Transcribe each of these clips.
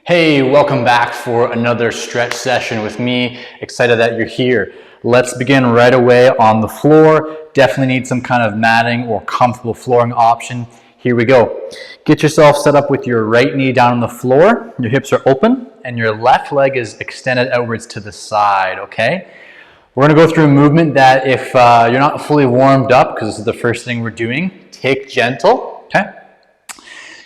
Hey, welcome back for another stretch session with me. Excited that you're here. Let's begin right away on the floor. Definitely need some kind of matting or comfortable flooring option. Here we go. Get yourself set up with your right knee down on the floor. Your hips are open and your left leg is extended outwards to the side, okay? We're gonna go through a movement that if you're not fully warmed up, because this is the first thing we're doing, take gentle, okay?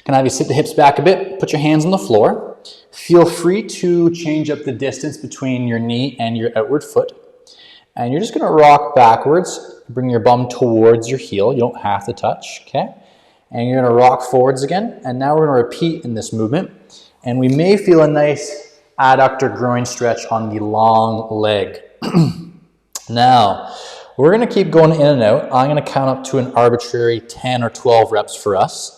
Can I have you sit the hips back a bit, put your hands on the floor. Feel free to change up the distance between your knee and your outward foot. And you're just gonna rock backwards, bring your bum towards your heel. You don't have to touch, okay? And you're gonna rock forwards again. And now we're gonna repeat in this movement. And we may feel a nice adductor groin stretch on the long leg. Now, we're gonna keep going in and out. I'm gonna count up to an arbitrary 10 or 12 reps for us.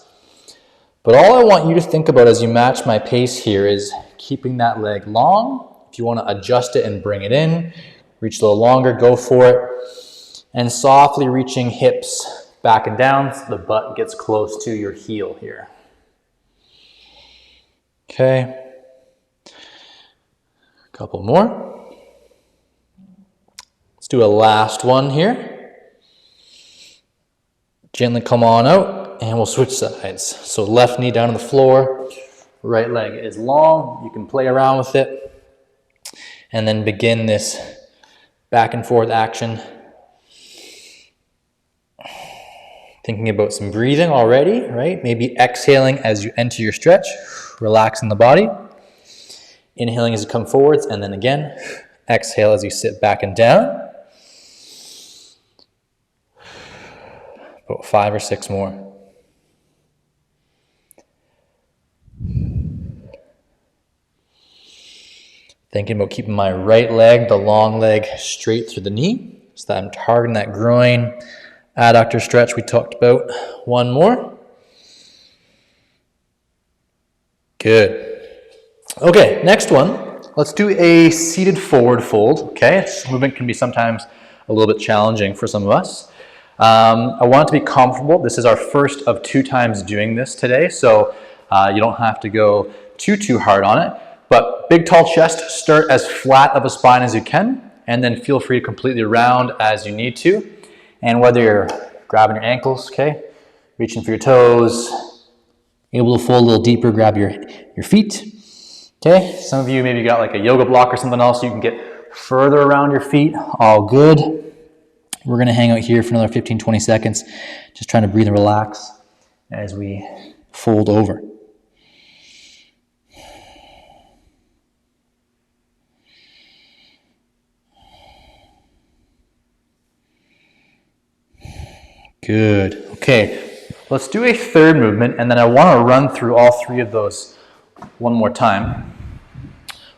But all I want you to think about as you match my pace here is keeping that leg long. If you want to adjust it and bring it in, reach a little longer, go for it. And softly reaching hips back and down so the butt gets close to your heel here. Okay. A couple more. Let's do a last one here. Gently come on out. And we'll switch sides. So left knee down on the floor, right leg is long. You can play around with it. And then begin this back and forth action. Thinking about some breathing already, right? Maybe exhaling as you enter your stretch, relaxing the body. Inhaling as you come forwards, and then again, exhale as you sit back and down. About 5 or 6 more. Thinking about keeping my right leg, the long leg, straight through the knee. So that I'm targeting that groin adductor stretch we talked about. One more. Good. Okay, next one. Let's do a seated forward fold. Okay, this movement can be sometimes a little bit challenging for some of us. I want it to be comfortable. This is our first of 2 times doing this today, so you don't have to go too hard on it. But big tall chest, start as flat of a spine as you can, and then feel free to completely round as you need to. And whether you're grabbing your ankles, okay, reaching for your toes, able to fold a little deeper, grab your feet, okay. Some of you maybe got like a yoga block or something else, you can get further around your feet, all good. We're gonna hang out here for another 15-20 seconds, just trying to breathe and relax as we fold over. Good. Okay, let's do a third movement, and then I want to run through all 3 of those one more time.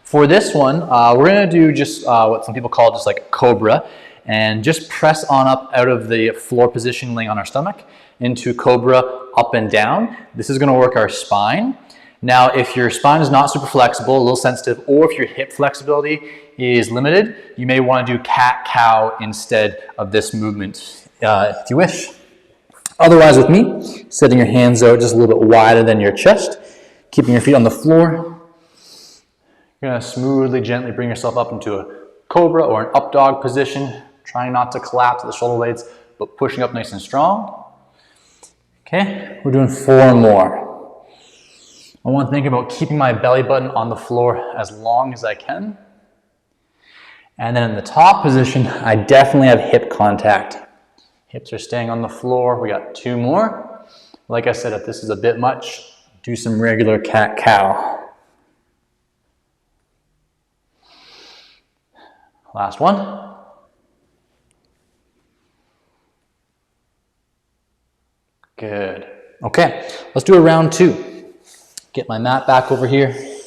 For this one, we're going to do just what some people call just like Cobra, and just press on up out of the floor position laying on our stomach into Cobra up and down. This is going to work our spine. Now, if your spine is not super flexible, a little sensitive, or if your hip flexibility is limited, you may want to do cat-cow instead of this movement. If you wish. Otherwise with me, setting your hands out just a little bit wider than your chest, keeping your feet on the floor. You're going to smoothly, gently bring yourself up into a cobra or an up dog position, trying not to collapse at the shoulder blades, but pushing up nice and strong. Okay, we're doing 4 more. I want to think about keeping my belly button on the floor as long as I can. And then in the top position, I definitely have hip contact. Hips are staying on the floor. We got 2 more. Like I said, if this is a bit much, do some regular cat-cow. Last one. Good. Okay, let's do a round 2. Get my mat back over here.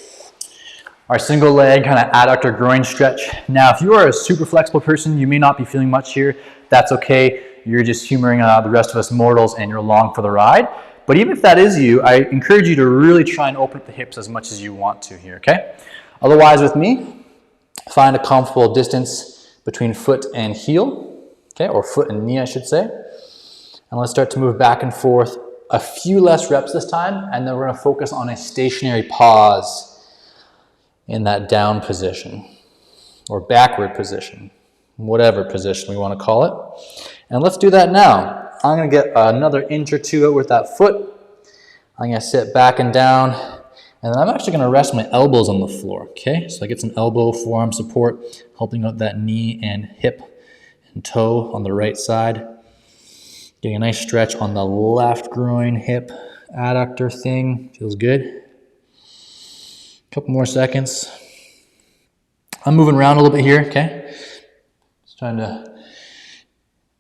Our single leg kind of adductor groin stretch. Now, if you are a super flexible person, you may not be feeling much here. That's okay. You're just humoring the rest of us mortals and you're along for the ride. But even if that is you, I encourage you to really try and open up the hips as much as you want to here, okay? Otherwise with me, find a comfortable distance between foot and heel, okay, or foot and knee I should say. And let's start to move back and forth. A few less reps this time, and then we're gonna focus on a stationary pause. in that down position or backward position, whatever position we want to call it. And let's do that now. I'm going to get another inch or two out with that foot. I'm going to sit back and down, and then I'm actually going to rest my elbows on the floor, okay? So I get some elbow, forearm support, helping out that knee and hip and toe on the right side. Getting a nice stretch on the left groin, hip, adductor thing. Feels good. A couple more seconds. I'm moving around a little bit here, okay? Just trying to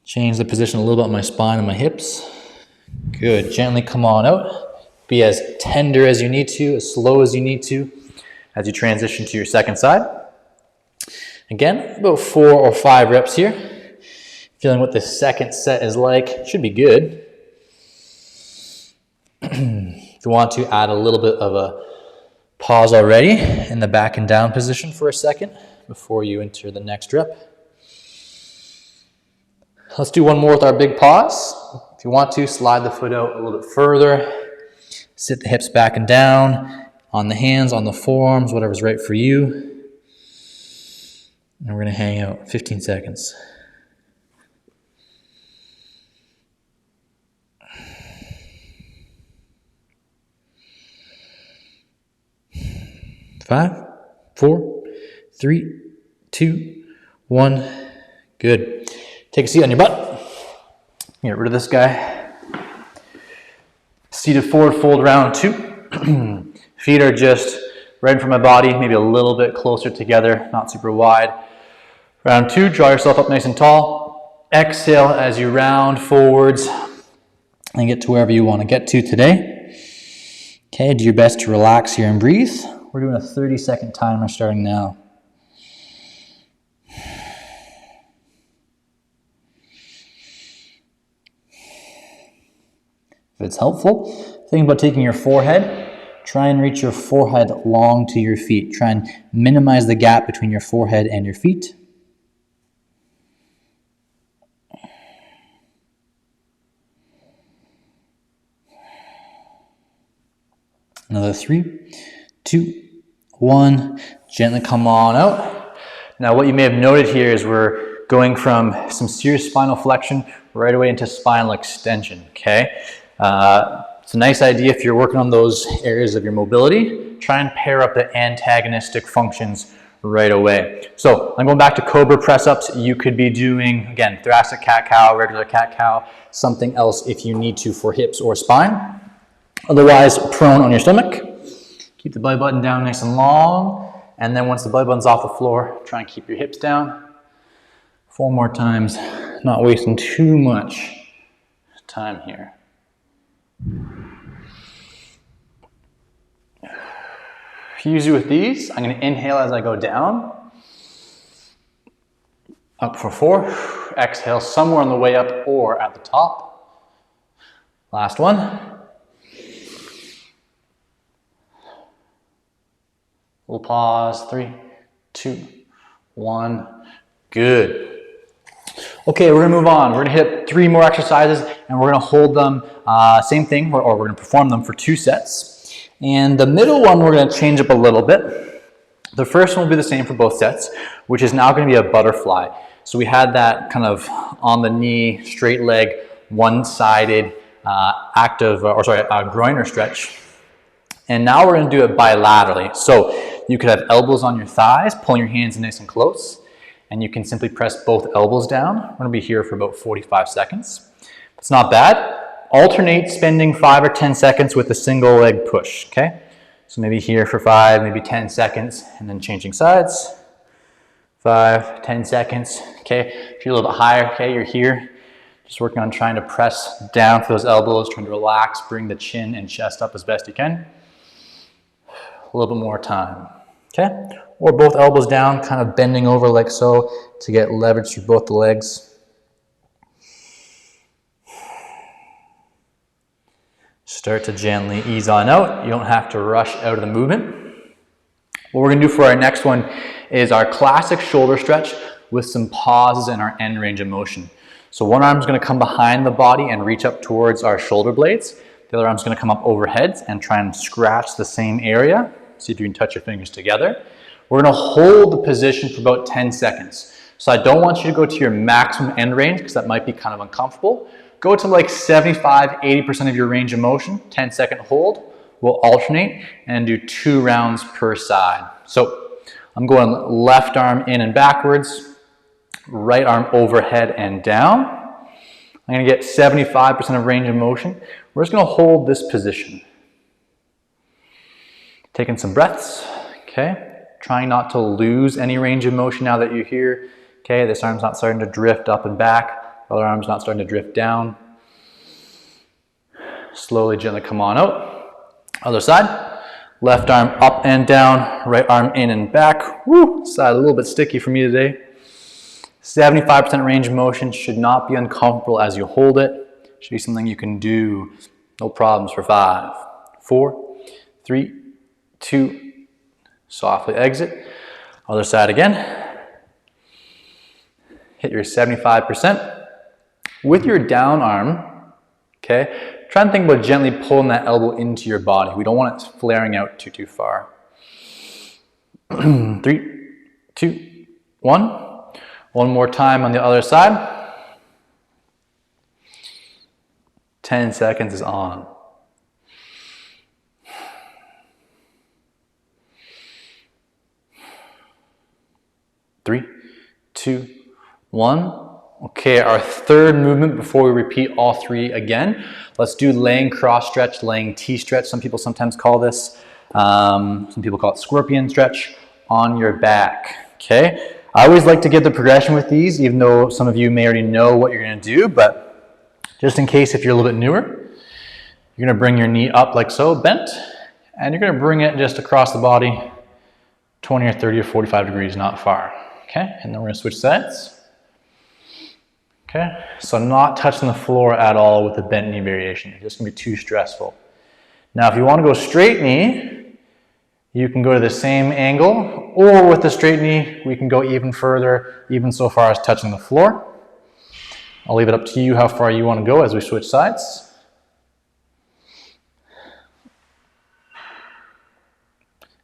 change the position a little bit on my spine and my hips. Good. Gently come on out. Be as tender as you need to, as slow as you need to, as you transition to your second side. Again, about 4 or 5 reps here. Feeling what the second set is like. Should be good. If you want to, add a little bit of a pause already in the back and down position for a second before you enter the next rep. Let's do one more with our big pause. If you want to, slide the foot out a little bit further. Sit the hips back and down, on the hands, on the forearms, whatever's right for you. And we're going to hang out 15 seconds. 5, 4, 3, 2, 1. Good. Take a seat on your butt. Get rid of this guy. Seated forward fold round 2. Feet are just right in front of my body, maybe a little bit closer together, not super wide. Round 2, draw yourself up nice and tall. Exhale as you round forwards and get to wherever you want to get to today. Okay, do your best to relax here and breathe. We're doing a 30-second timer starting now. If it's helpful, think about taking your forehead. Try and reach your forehead long to your feet. Try and minimize the gap between your forehead and your feet. Another 3, 2, 1. Gently come on out. Now what you may have noted here is we're going from some serious spinal flexion right away into spinal extension, okay? It's a nice idea if you're working on those areas of your mobility. Try and pair up the antagonistic functions right away. So I'm going back to Cobra Press-Ups. You could be doing, again, thoracic cat-cow, regular cat-cow, something else if you need to for hips or spine. Otherwise, prone on your stomach. Keep the belly button down nice and long. And then once the belly button's off the floor, try and keep your hips down. 4 more times, not wasting too much time here. Usually with these, I'm going to inhale as I go down. Up for 4. Exhale somewhere on the way up or at the top. Last one. We'll pause. 3, 2, 1. Good. Okay, we're going to move on. We're going to hit 3 more exercises and we're going to hold them, same thing, or we're going to perform them for 2 sets. And the middle one we're going to change up a little bit. The first one will be the same for both sets, which is now going to be a butterfly. So we had that kind of on the knee, straight leg, one-sided groiner stretch. And now we're going to do it bilaterally. So you could have elbows on your thighs, pulling your hands nice and close, and you can simply press both elbows down. We're going to be here for about 45 seconds. It's not bad. Alternate spending 5 or 10 seconds with a single leg push, okay? So maybe here for 5, maybe 10 seconds, and then changing sides. 5, 10 seconds, okay? If you're a little bit higher, okay, you're here. Just working on trying to press down for those elbows, trying to relax, bring the chin and chest up as best you can. A little bit more time, okay? Or both elbows down, kind of bending over like so to get leverage through both the legs. Start to gently ease on out. You don't have to rush out of the movement. What we're going to do for our next one is our classic shoulder stretch with some pauses in our end range of motion. So one arm is going to come behind the body and reach up towards our shoulder blades. The other arm is going to come up overhead and try and scratch the same area. See if you can touch your fingers together. We're gonna hold the position for about 10 seconds. So I don't want you to go to your maximum end range because that might be kind of uncomfortable. Go to like 75, 80% of your range of motion, 10-second hold. We'll alternate and do 2 rounds per side. So I'm going left arm in and backwards, right arm overhead and down. I'm gonna get 75% of range of motion. We're just gonna hold this position. Taking some breaths, okay? Trying not to lose any range of motion now that you're here. Okay, this arm's not starting to drift up and back. The other arm's not starting to drift down. Slowly, gently come on out. Other side. Left arm up and down, right arm in and back. Woo, side a little bit sticky for me today. 75% range of motion, should not be uncomfortable as you hold it. Should be something you can do, no problems, for 5, 4, 3, 2, softly exit. Other side again. Hit your 75%. With your down arm, okay, try and think about gently pulling that elbow into your body. We don't want it flaring out too far. 3, 2, 1. One more time on the other side. 10 seconds is on. Three, 2, 1. Okay, our third movement before we repeat all 3 again. Let's do laying cross stretch, laying T-stretch. Some people sometimes call this. Some people call it scorpion stretch on your back. Okay, I always like to get the progression with these, even though some of you may already know what you're going to do, but just in case if you're a little bit newer, you're going to bring your knee up like so, bent, and you're going to bring it just across the body, 20 or 30 or 45 degrees, not far. Okay, and then we're going to switch sides. Okay, so not touching the floor at all with the bent knee variation. It's just going to be too stressful. Now, if you want to go straight knee, you can go to the same angle, or with the straight knee, we can go even further, even so far as touching the floor. I'll leave it up to you how far you want to go as we switch sides.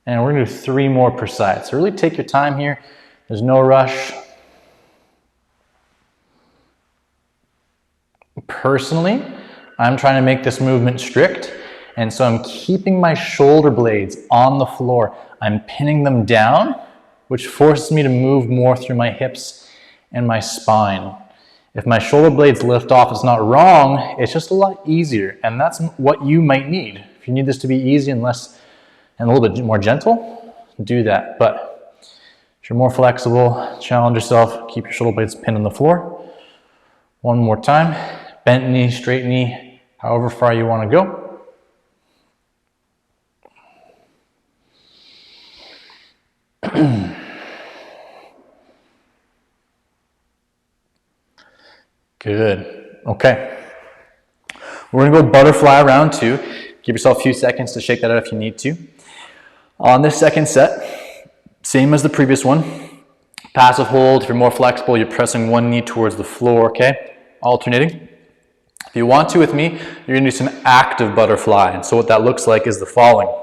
And we're going to do 3 more per side. So really take your time here. There's no rush. Personally, I'm trying to make this movement strict, and so I'm keeping my shoulder blades on the floor. I'm pinning them down, which forces me to move more through my hips and my spine. If my shoulder blades lift off, it's not wrong, it's just a lot easier, and that's what you might need. If you need this to be easy and less and a little bit more gentle, do that. But if you're more flexible, challenge yourself, keep your shoulder blades pinned on the floor. One more time. Bent knee, straight knee, however far you want to go. Good. Okay. We're going to go butterfly round 2. Give yourself a few seconds to shake that out if you need to. On this second set, same as the previous one. Passive hold. If you're more flexible, you're pressing one knee towards the floor, okay? Alternating. If you want to with me, you're going to do some active butterfly. And so what that looks like is the following.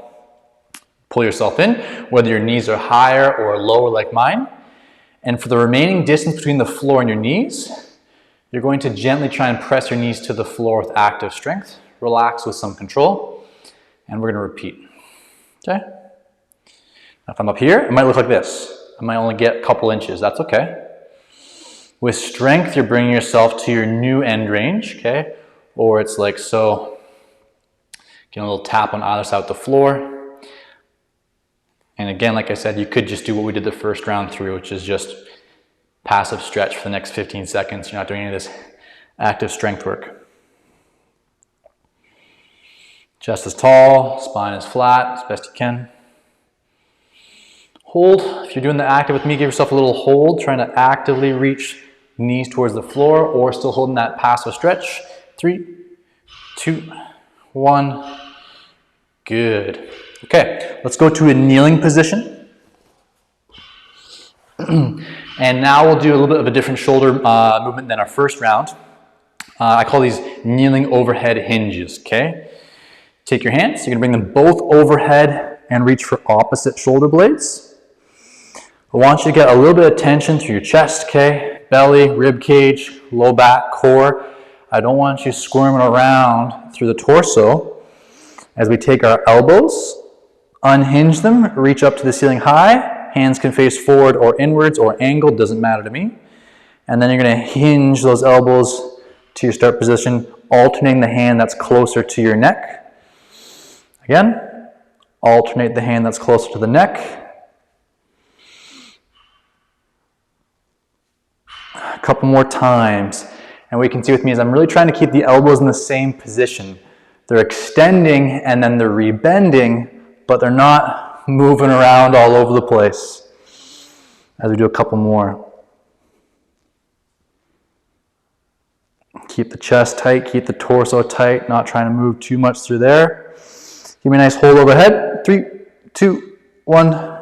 Pull yourself in, whether your knees are higher or lower like mine. And for the remaining distance between the floor and your knees, you're going to gently try and press your knees to the floor with active strength. Relax with some control. And we're going to repeat. Okay? Now if I'm up here, it might look like this. I might only get a couple inches. That's okay. With strength, you're bringing yourself to your new end range, okay? Or it's like so. Get a little tap on either side of the floor. And again, like I said, you could just do what we did the first round through, which is just passive stretch for the next 15 seconds. You're not doing any of this active strength work. Chest is tall, spine is flat as best you can. Hold. If you're doing the active with me, give yourself a little hold, trying to actively reach knees towards the floor or still holding that passive stretch. 3, 2, 1. Good. Okay, let's go to a kneeling position. And now we'll do a little bit of a different shoulder movement than our first round. I call these kneeling overhead hinges, okay? Take your hands, you're gonna bring them both overhead and reach for opposite shoulder blades. I want you to get a little bit of tension through your chest, okay? Belly, rib cage, low back, core. I don't want you squirming around through the torso. As we take our elbows, unhinge them, reach up to the ceiling high. Hands can face forward or inwards or angled, doesn't matter to me. And then you're going to hinge those elbows to your start position, alternating the hand that's closer to your neck. Again, alternate the hand that's closer to the neck. A couple more times. And what you can see with me is I'm really trying to keep the elbows in the same position. They're extending and then they're rebending, but they're not moving around all over the place. As we do a couple more. Keep the chest tight, keep the torso tight, not trying to move too much through there. Give me a nice hold overhead. 3, 2, 1.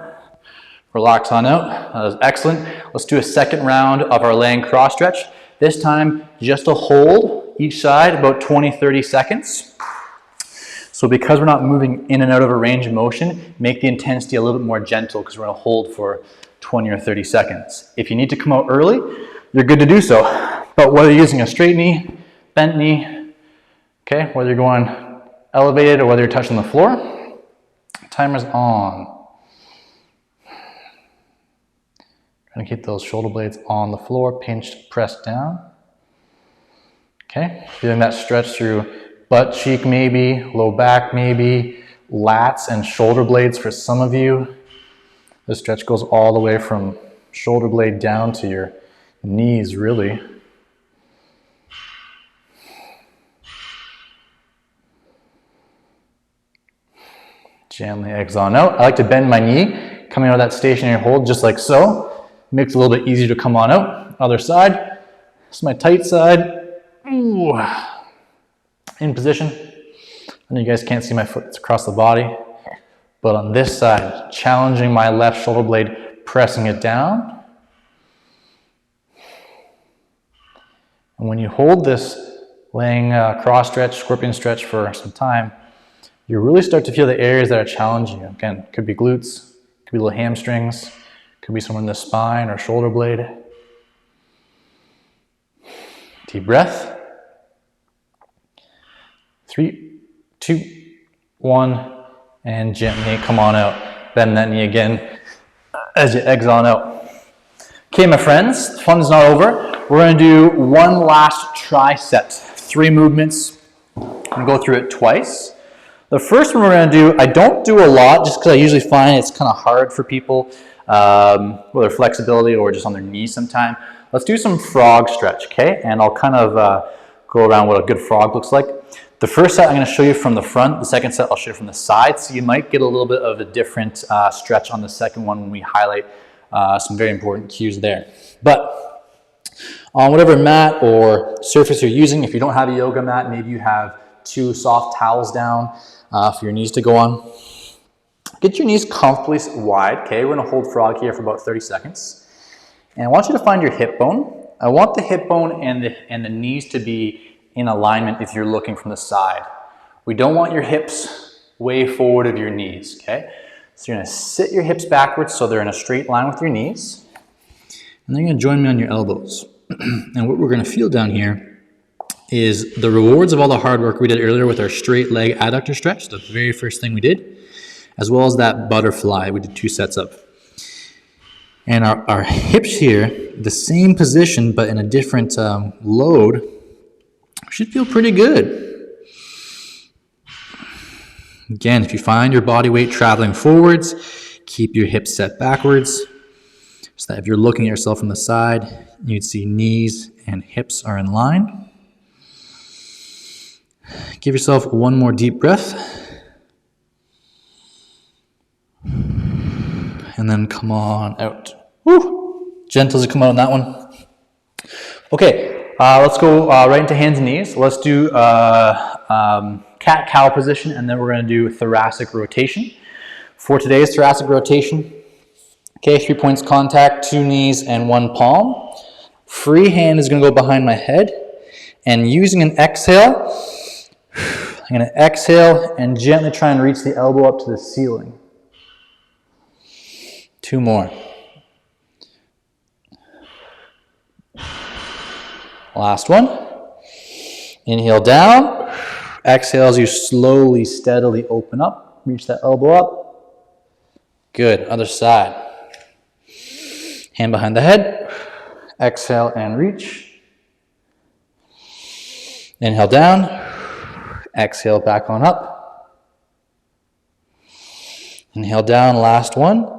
Relax on out. That was excellent. Let's do a second round of our laying cross stretch. This time, just a hold each side, about 20-30 seconds. So because we're not moving in and out of a range of motion, make the intensity a little bit more gentle because we're going to hold for 20 or 30 seconds. If you need to come out early, you're good to do so. But whether you're using a straight knee, bent knee, okay, whether you're going elevated or whether you're touching the floor, timer's on. Trying to keep those shoulder blades on the floor, pinched, pressed down. Okay, feeling that stretch through butt cheek maybe, low back maybe, lats and shoulder blades for some of you. The stretch goes all the way from shoulder blade down to your knees really. Gently exhale out. I like to bend my knee, coming out of that stationary hold just like so. Makes it a little bit easier to come on out. Other side. This is my tight side. Ooh. In position. I know you guys can't see my foot, it's across the body. But on this side, challenging my left shoulder blade, pressing it down. And when you hold this laying cross stretch, scorpion stretch for some time, you really start to feel the areas that are challenging you. Again, could be glutes, could be little hamstrings, could be somewhere in the spine or shoulder blade. Deep breath. 3, 2, 1, and gently come on out. Bend that knee again as you exhale on out. Okay, my friends, the fun is not over. We're going to do one last tricep. 3 movements. I'm going to go through it twice. The first one we're going to do, I don't do a lot just because I usually find it's kind of hard for people, whether flexibility or just on their knees sometime. Let's do some frog stretch, okay? And I'll kind of go around what a good frog looks like. The first set I'm going to show you from the front. The second set I'll show you from the side. So you might get a little bit of a different stretch on the second one when we highlight some very important cues there. But on whatever mat or surface you're using, if you don't have a yoga mat, maybe you have 2 soft towels down for your knees to go on. Get your knees comfortably wide, okay? We're gonna hold frog here for about 30 seconds. And I want you to find your hip bone. I want the hip bone and the knees to be in alignment if you're looking from the side. We don't want your hips way forward of your knees, okay? So you're gonna sit your hips backwards so they're in a straight line with your knees. And then you're gonna join me on your elbows. And what we're gonna feel down here is the rewards of all the hard work we did earlier with our straight leg adductor stretch, the very first thing we did, as well as that butterfly we did 2 sets of. And our hips here, the same position but in a different load, should feel pretty good. Again, if you find your body weight traveling forwards, keep your hips set backwards, so that if you're looking at yourself from the side, you'd see knees and hips are in line. Give yourself one more deep breath. And then come on out. Woo! Gentle as you come out on that one. Okay, let's go right into hands and knees. Let's do cat-cow position, and then we're going to do thoracic rotation. For today's thoracic rotation, okay, 3 points contact, 2 knees and 1 palm. Free hand is going to go behind my head, and using an exhale, I'm going to exhale and gently try and reach the elbow up to the ceiling. 2 more. Last one. Inhale down. Exhale as you slowly, steadily open up. Reach that elbow up. Good. Other side. Hand behind the head. Exhale and reach. Inhale down. Exhale back on up. Inhale down. Last one.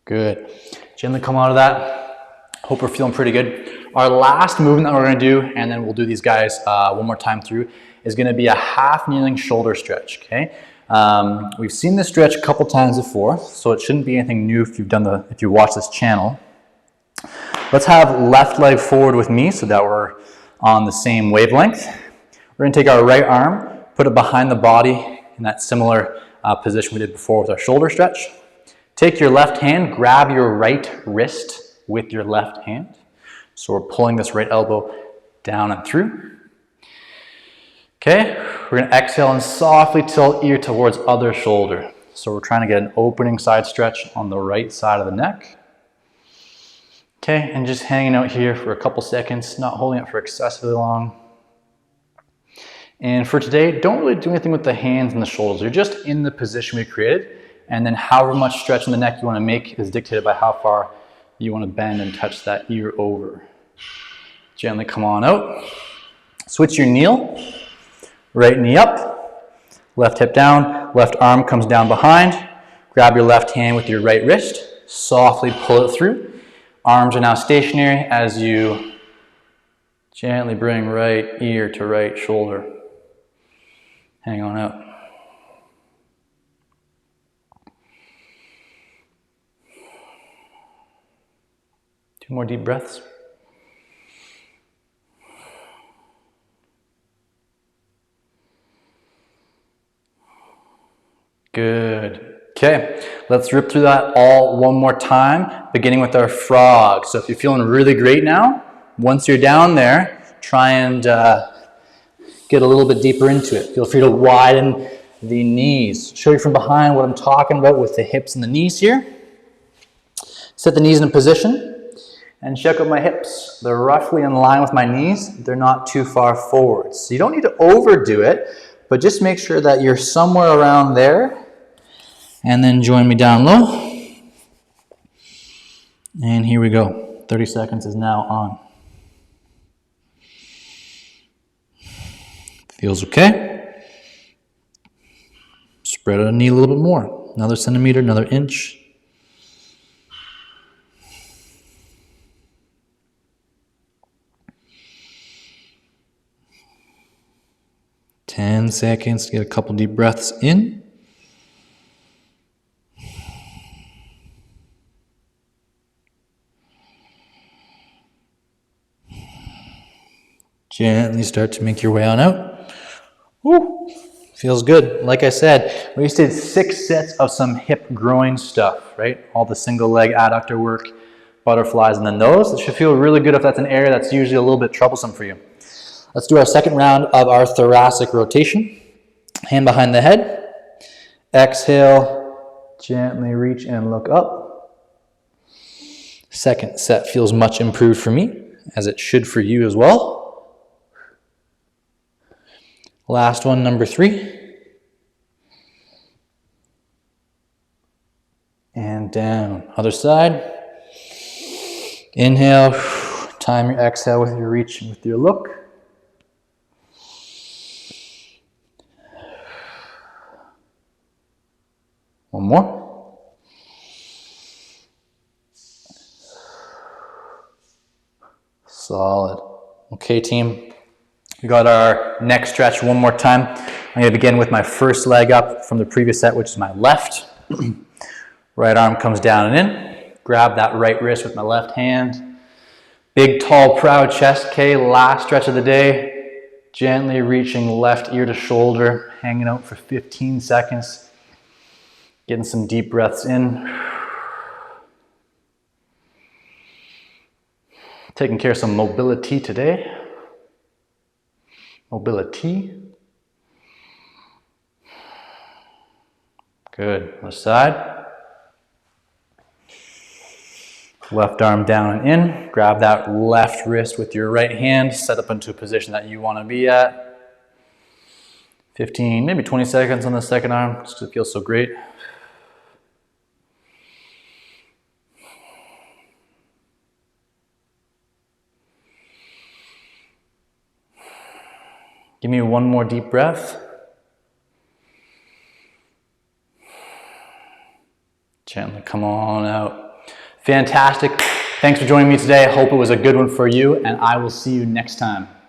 Good. Gently come out of that. Hope we're feeling pretty good. Our last movement that we're going to do, and then we'll do these guys one more time through, is going to be a half kneeling shoulder stretch. Okay. We've seen this stretch a couple times before, so it shouldn't be anything new if you watch this channel. Let's have left leg forward with me so that we're on the same wavelength. We're going to take our right arm, put it behind the body in that similar position we did before with our shoulder stretch. Take your left hand, grab your right wrist with your left hand. So we're pulling this right elbow down and through. Okay, we're going to exhale and softly tilt ear towards other shoulder. So we're trying to get an opening side stretch on the right side of the neck. Okay, and just hanging out here for a couple seconds, not holding it for excessively long. And for today, don't really do anything with the hands and the shoulders. You're just in the position we created, and then however much stretch in the neck you want to make is dictated by how far you want to bend and touch that ear over. Gently come on out. Switch your kneel. Right knee up. Left hip down. Left arm comes down behind. Grab your left hand with your right wrist. Softly pull it through. Arms are now stationary as you gently bring right ear to right shoulder. Hang on out. Two more deep breaths. Good. Okay, let's rip through that all one more time, beginning with our frog. So if you're feeling really great now, once you're down there, try and get a little bit deeper into it. Feel free to widen the knees. Show you from behind what I'm talking about with the hips and the knees here. Set the knees in a position and check out my hips. They're roughly in line with my knees. They're not too far forward. So you don't need to overdo it, but just make sure that you're somewhere around there. And then join me down low. And here we go. 30 seconds is now on. Feels okay. Spread out a knee a little bit more. Another centimeter, another inch. Ten seconds to get a couple deep breaths in. Gently start to make your way on out. Woo. Feels good. Like I said, we just did 6 sets of some hip groin stuff, right? All the single leg adductor work, butterflies in the nose. It should feel really good if that's an area that's usually a little bit troublesome for you. Let's do our second round of our thoracic rotation. Hand behind the head. Exhale, gently reach and look up. Second set feels much improved for me, as it should for you as well. Last one, number 3. And down. Other side. Inhale. Time your exhale with your reach and with your look. One more. Solid. Okay, team. We got our neck stretch one more time. I'm going to begin with my first leg up from the previous set, which is my left. Right arm comes down and in. Grab that right wrist with my left hand. Big, tall, proud chest. Okay, last stretch of the day. Gently reaching left ear to shoulder, hanging out for 15 seconds. Getting some deep breaths in. Taking care of some mobility today. Mobility. Good. Other side. Left arm down and in. Grab that left wrist with your right hand. Set up into a position that you want to be at. 15, maybe 20 seconds on the second arm, just because it feels so great. Give me one more deep breath. Gently come on out. Fantastic. Thanks for joining me today. I hope it was a good one for you, and I will see you next time.